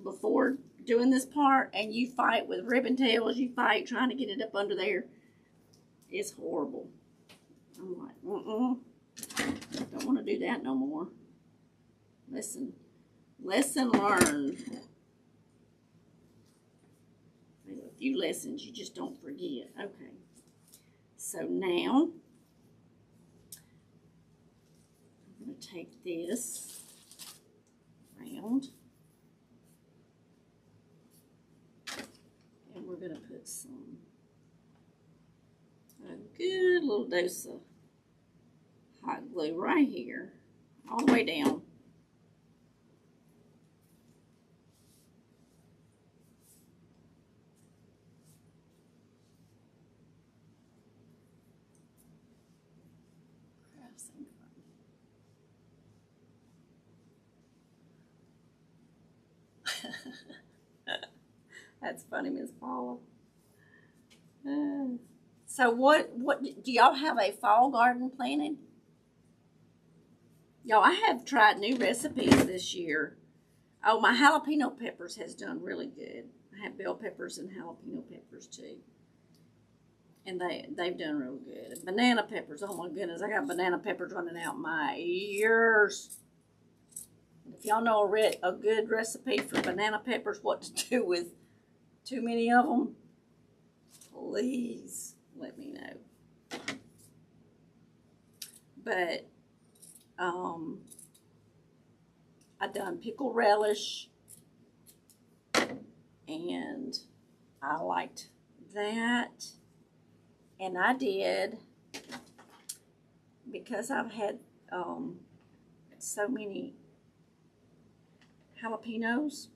before doing this part, and you fight with ribbon tails, you fight trying to get it up under there. It's horrible. I'm like, don't want to do that no more. Lesson learned. There's a few lessons you just don't forget. Okay, so now I'm going to take this round. And we're going to put a good little dose of hot glue right here, all the way down. That's funny, Miss Paula. So what do y'all have a fall garden planted? Y'all, I have tried new recipes this year. Oh, my jalapeno peppers has done really good. I have bell peppers and jalapeno peppers too. And they've done real good. Banana peppers, oh my goodness, I got banana peppers running out my ears. If y'all know a good recipe for banana peppers, what to do with too many of them, please let me know. But I done pickle relish, and I liked that. And I did, because I've had so many jalapenos,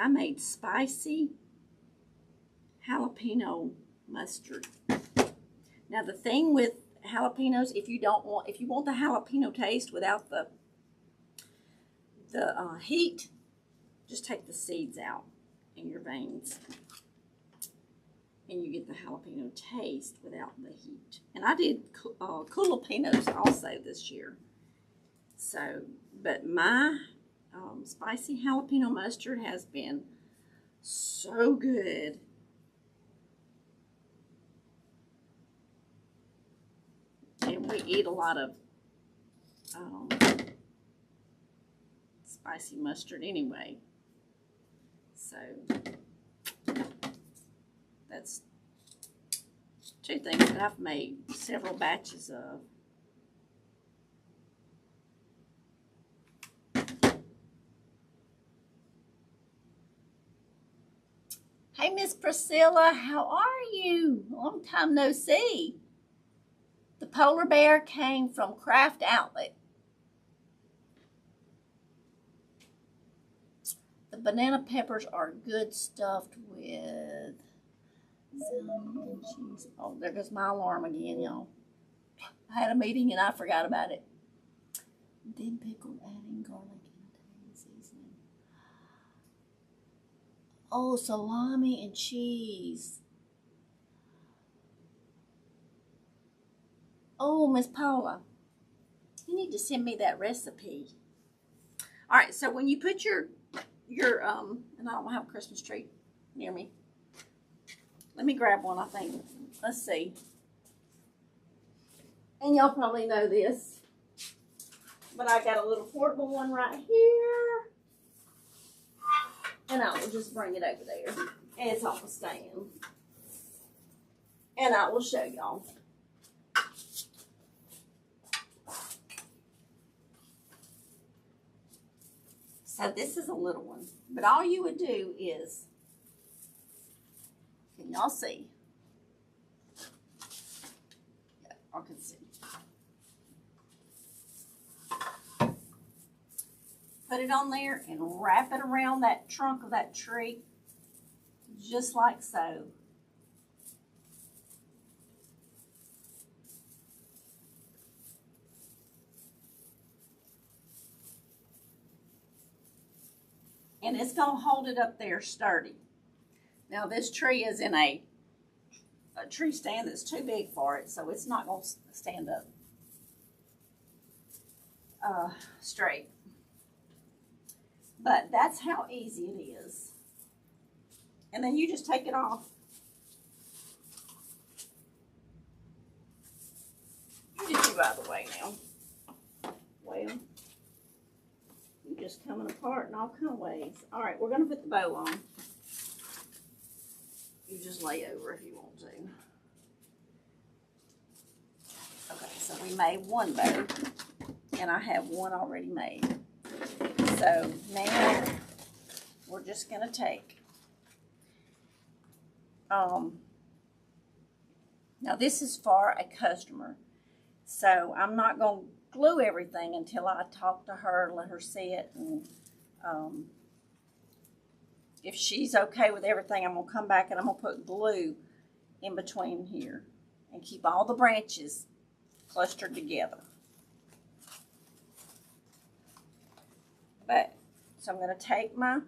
I made spicy jalapeno mustard. Now the thing with jalapenos, if you want the jalapeno taste without the heat, just take the seeds out in your veins, and you get the jalapeno taste without the heat. And I did jalapenos also this year. So, but my spicy jalapeno mustard has been so good. And we eat a lot of spicy mustard anyway. So that's two things that I've made several batches of. Hey, Miss Priscilla, how are you? Long time no see. The polar bear came from Craft Outlet. The banana peppers are good stuffed with some cheese. Oh, there goes my alarm again, y'all. I had a meeting and I forgot about it. Then pickled, adding garlic and Italian seasoning. Oh, salami and cheese. Oh, Miss Paula, you need to send me that recipe. All right, so when you put your and I don't have a Christmas tree near me. Let me grab one, I think. Let's see. And y'all probably know this, but I got a little portable one right here. And I will just bring it over there. And it's on the stand. And I will show y'all. So this is a little one. But all you would do is, can y'all see? Yeah, I can see. Put it on there and wrap it around that trunk of that tree, just like so. And it's going to hold it up there sturdy. Now this tree is in a tree stand that's too big for it, so it's not going to stand up straight. But that's how easy it is. And then you just take it off. You get you out of the way now. Well, you're just coming apart in all kind of ways. All right, we're going to put the bow on. You just lay over if you want to. Okay, so we made one bow. and I have one already made. So now we're just going to take, now this is for a customer, so I'm not going to glue everything until I talk to her, let her see it, and if she's okay with everything, I'm going to come back and I'm going to put glue in between here and keep all the branches clustered together. So I'm going to take my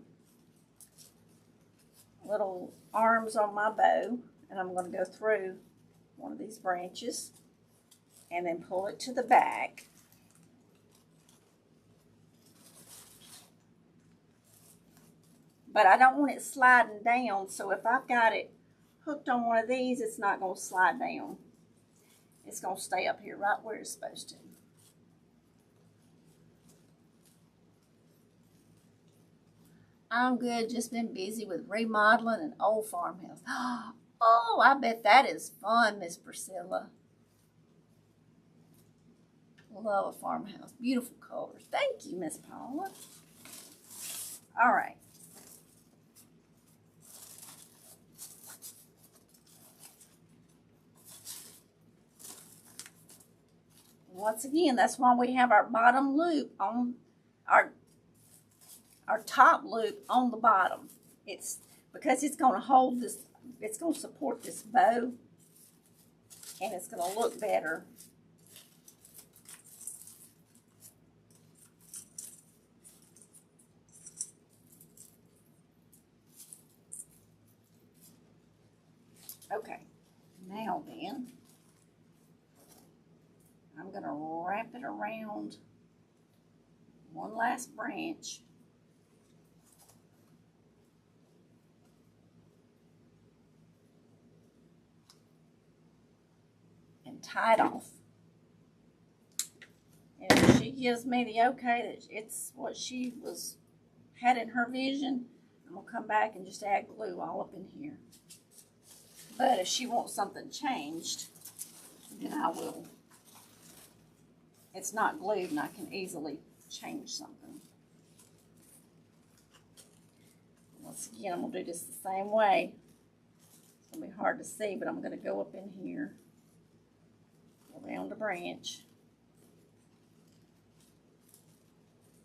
little arms on my bow and I'm going to go through one of these branches and then pull it to the back. But I don't want it sliding down, so if I've got it hooked on one of these, it's not going to slide down. It's going to stay up here right where it's supposed to. I'm good, just been busy with remodeling an old farmhouse. Oh, I bet that is fun, Miss Priscilla. Love a farmhouse. Beautiful colors. Thank you, Miss Paula. All right. Once again, that's why we have our bottom loop on our top loop on the bottom. It's because it's going to hold this, it's going to support this bow, and it's going to look better. Okay, now then, I'm going to wrap it around one last branch. And tie it off. And if she gives me the okay that it's what she had in her vision, I'm going to come back and just add glue all up in here. But if she wants something changed, then I will. It's not glued and I can easily change something. Once again, I'm going to do this the same way. It's going to be hard to see, but I'm going to go up in here, around the branch.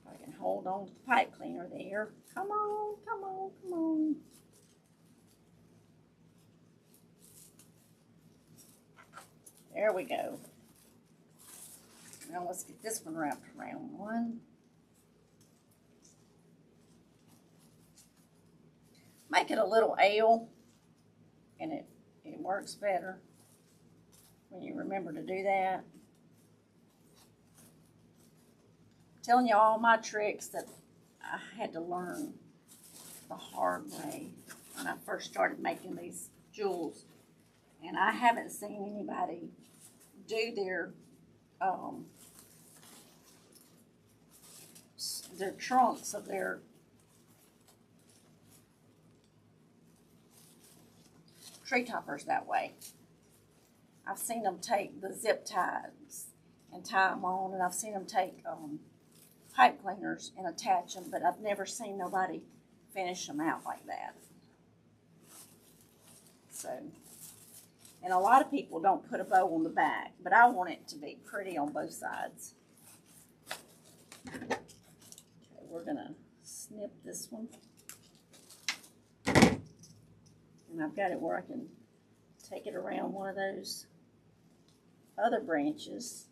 If I can hold on to the pipe cleaner there. Come on, come on, come on. There we go. Now let's get this one wrapped around one. Make it a little L, and it works better when you remember to do that. I'm telling you all my tricks that I had to learn the hard way when I first started making these jewels. And I haven't seen anybody do their trunks of their tree toppers that way. I've seen them take the zip ties and tie them on, and I've seen them take pipe cleaners and attach them, but I've never seen nobody finish them out like that. So, and a lot of people don't put a bow on the back, but I want it to be pretty on both sides. Okay, we're gonna snip this one. And I've got it where I can take it around one of those other branches.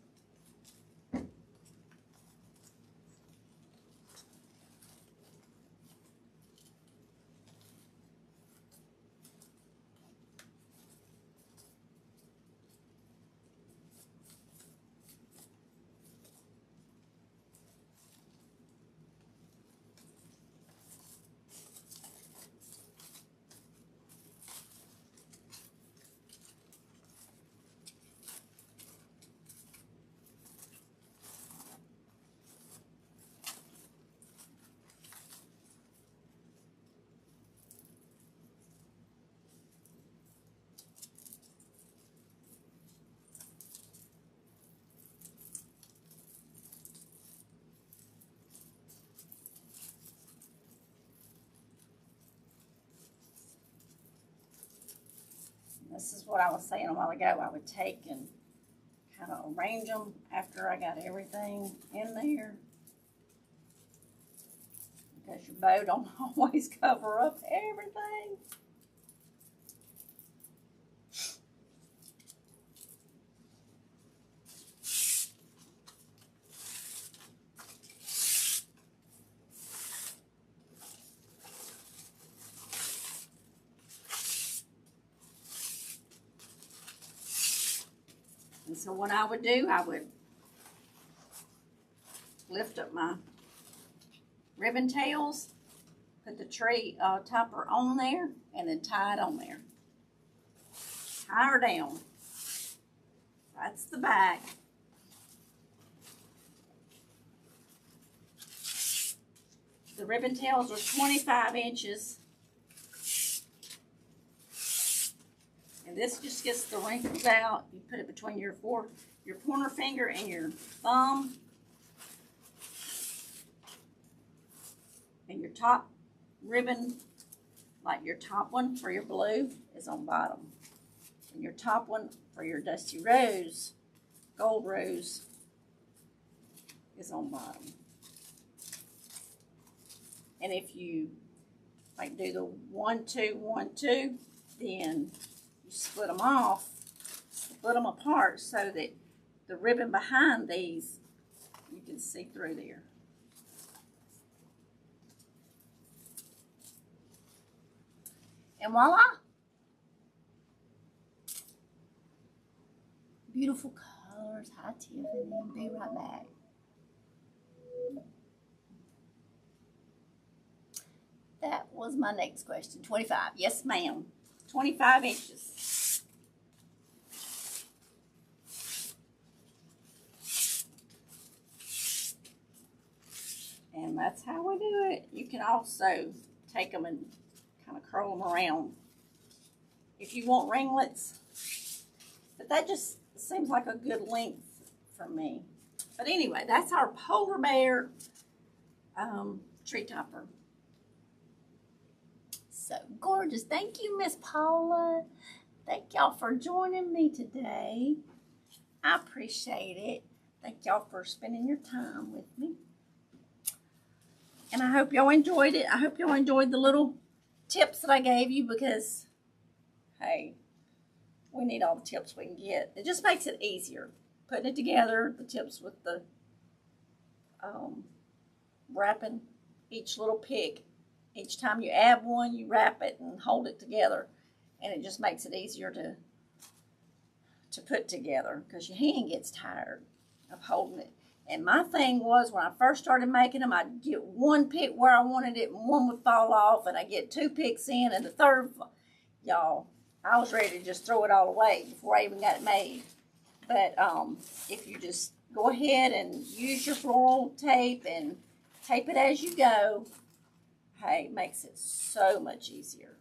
This is what I was saying a while ago. I would take and kind of arrange them after I got everything in there. Because your bow don't always cover up everything. And so what I would do, I would lift up my ribbon tails, put the tree topper on there, and then tie it on there. Tie her down. That's the back. The ribbon tails are 25 inches. And this just gets the wrinkles out. You put it between your pointer finger and your thumb. And your top ribbon, like your top one for your blue, is on bottom. And your top one for your dusty rose, gold rose, is on bottom. And if you like do the 1, 2, 1, 2, then you split them off, split them apart so that the ribbon behind these, you can see through there. And voila! Beautiful colors. Hi, Tiffany. Be right back. That was my next question. 25. Yes, ma'am. 25 inches. And that's how we do it. You can also take them and kind of curl them around if you want ringlets. But that just seems like a good length for me. But anyway, that's our polar bear tree topper. So gorgeous. Thank you, Miss Paula. Thank y'all for joining me today. I appreciate it. Thank y'all for spending your time with me. And I hope y'all enjoyed it. I hope y'all enjoyed the little tips that I gave you because, hey, we need all the tips we can get. It just makes it easier. Putting it together, the tips with the wrapping each little pick. Each time you add one, you wrap it and hold it together. And it just makes it easier to put together because your hand gets tired of holding it. And my thing was when I first started making them, I'd get one pick where I wanted it and one would fall off. And I'd get 2 picks in and the third, y'all, I was ready to just throw it all away before I even got it made. But if you just go ahead and use your floral tape and tape it as you go, hey, it makes it so much easier.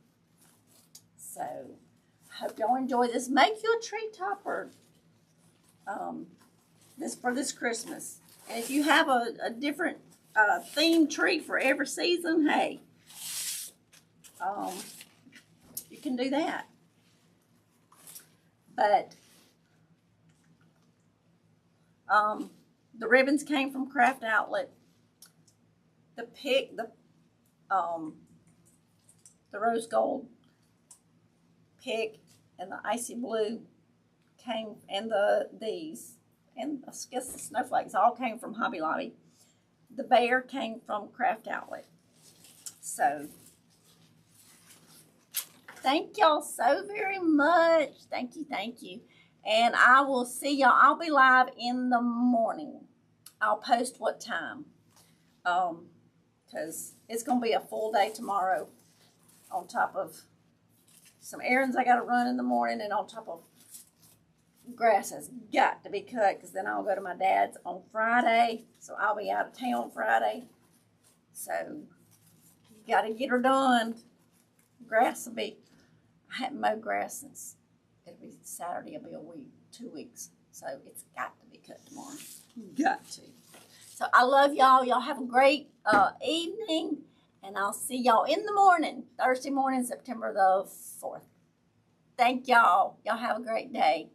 So, I hope y'all enjoy this. Make you a tree topper this Christmas. And if you have a different themed tree for every season, hey, you can do that. But the ribbons came from Craft Outlet. The rose gold pick and the icy blue came, and these, and I guess the snowflakes all came from Hobby Lobby. The bear came from Craft Outlet. So, thank y'all so very much. Thank you, thank you. And I will see y'all. I'll be live in the morning. I'll post what time. Because it's going to be a full day tomorrow on top of some errands I got to run in the morning and on top of grass has got to be cut because then I'll go to my dad's on Friday. So I'll be out of town Friday. So you got to get her done. Grass will be, I haven't mowed grass since, it'll be Saturday, it'll be a week, 2 weeks. So it's got to be cut tomorrow. Got to. So I love y'all. Y'all have a great evening. And I'll see y'all in the morning, Thursday morning, September the 4th. Thank y'all. Y'all have a great day.